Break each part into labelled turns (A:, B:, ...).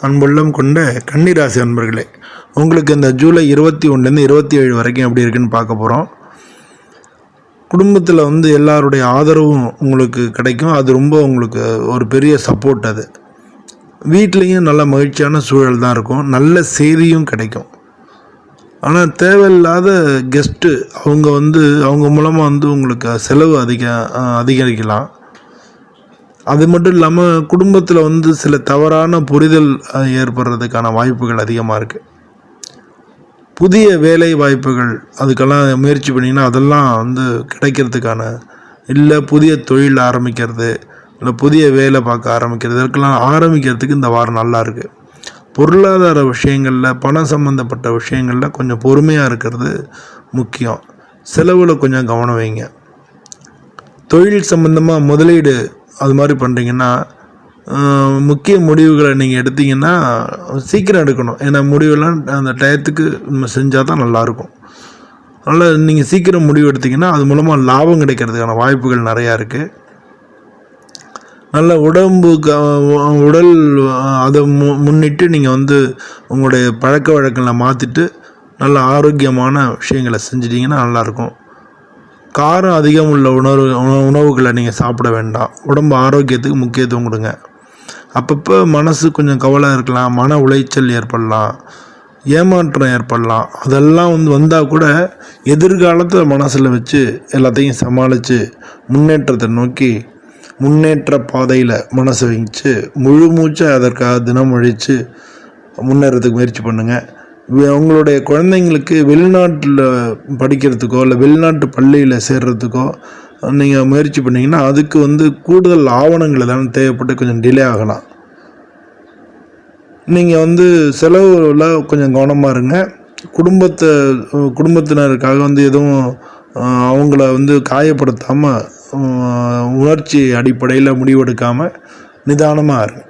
A: அன்புள்ளம் கொண்ட கன்னிராசி அன்பர்களே, உங்களுக்கு இந்த ஜூலை 21லேருந்து 27 வரைக்கும் எப்படி இருக்குன்னு பார்க்க போகிறோம். குடும்பத்தில் எல்லாருடைய ஆதரவும் உங்களுக்கு கிடைக்கும். அது ரொம்ப உங்களுக்கு ஒரு பெரிய சப்போர்ட். அது வீட்லேயும் நல்ல மகிழ்ச்சியான சூழல் தான் இருக்கும். நல்ல செய்தியும் கிடைக்கும். ஆனால் தேவையில்லாத கெஸ்ட்டு அவங்க மூலமாக உங்களுக்கு செலவு அதிகரிக்கலாம். அது மட்டும் இல்லாமல் குடும்பத்தில் சில தவறான புரிதல் ஏற்படுறதுக்கான வாய்ப்புகள் அதிகமாக இருக்குது. புதிய வேலை வாய்ப்புகள் அதுக்கெல்லாம் முயற்சி பண்ணிங்கன்னா அதெல்லாம் கிடைக்கிறதுக்கான, இல்லை புதிய தொழில் ஆரம்பிக்கிறது, இல்லை புதிய வேலை பார்க்க ஆரம்பிக்கிறது, இதுக்கெல்லாம் ஆரம்பிக்கிறதுக்கு இந்த வாரம் நல்லா இருக்குது. பொருளாதார விஷயங்களில், பணம் சம்மந்தப்பட்ட விஷயங்களில் கொஞ்சம் பொறுமையாக இருக்கிறது முக்கியம். செலவில் கொஞ்சம் கவனம் வைங்க. தொழில் சம்மந்தமாக முதலீடு அது மாதிரி பண்ணுறீங்கன்னா முக்கிய முடிவுகளை நீங்கள் எடுத்தீங்கன்னா சீக்கிரம் எடுக்கணும். ஏன்னா முடிவெல்லாம் அந்த டயத்துக்கு நம்ம செஞ்சால் தான் நல்லாயிருக்கும். அதனால் நீங்கள் சீக்கிரம் முடிவு எடுத்திங்கன்னா அது மூலமாக லாபம் கிடைக்கிறதுக்கான வாய்ப்புகள் நிறையா இருக்குது. நல்ல உடல் அதை முன்னிட்டு நீங்கள் உங்களுடைய பழக்க வழக்கங்களை மாற்றிட்டு நல்ல ஆரோக்கியமான விஷயங்களை செஞ்சிட்டிங்கன்னா நல்லாயிருக்கும். காரம் அதிகம் உள்ள உணவுகளை நீங்கள் சாப்பிட வேண்டாம். உடம்பு ஆரோக்கியத்துக்கு முக்கியத்துவம் கொடுங்க. அப்பப்போ மனசு கொஞ்சம் கவலை இருக்கலாம், மன உளைச்சல் ஏற்படலாம், ஏமாற்றம் ஏற்படலாம். அதெல்லாம் வந்தால் கூட எதிர்காலத்தில் மனசில் வச்சு எல்லாத்தையும் சமாளித்து முன்னேற்றத்தை நோக்கி, முன்னேற்ற பாதையில் மனசை வச்சு முழு மூச்சை அதற்காக தினம் ஒழித்து முன்னேறதுக்கு முயற்சி பண்ணுங்கள். உங்களுடைய குழந்தைங்களுக்கு வெளிநாட்டில் படிக்கிறதுக்கோ இல்லை வெளிநாட்டு பள்ளியில் சேர்கிறதுக்கோ நீங்கள் முயற்சி பண்ணிங்கன்னா அதுக்கு கூடுதல் ஆவணங்கள் எல்லாம் தேவைப்பட்டு கொஞ்சம் டிலே ஆகலாம். நீங்கள் செலவில் கொஞ்சம் கவனமாக இருங்க. குடும்பத்தினருக்காக எதுவும் அவங்கள காயப்படுத்தாமல், உணர்ச்சி அடிப்படையில் முடிவெடுக்காமல் நிதானமாக இருங்க.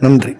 A: நன்றி.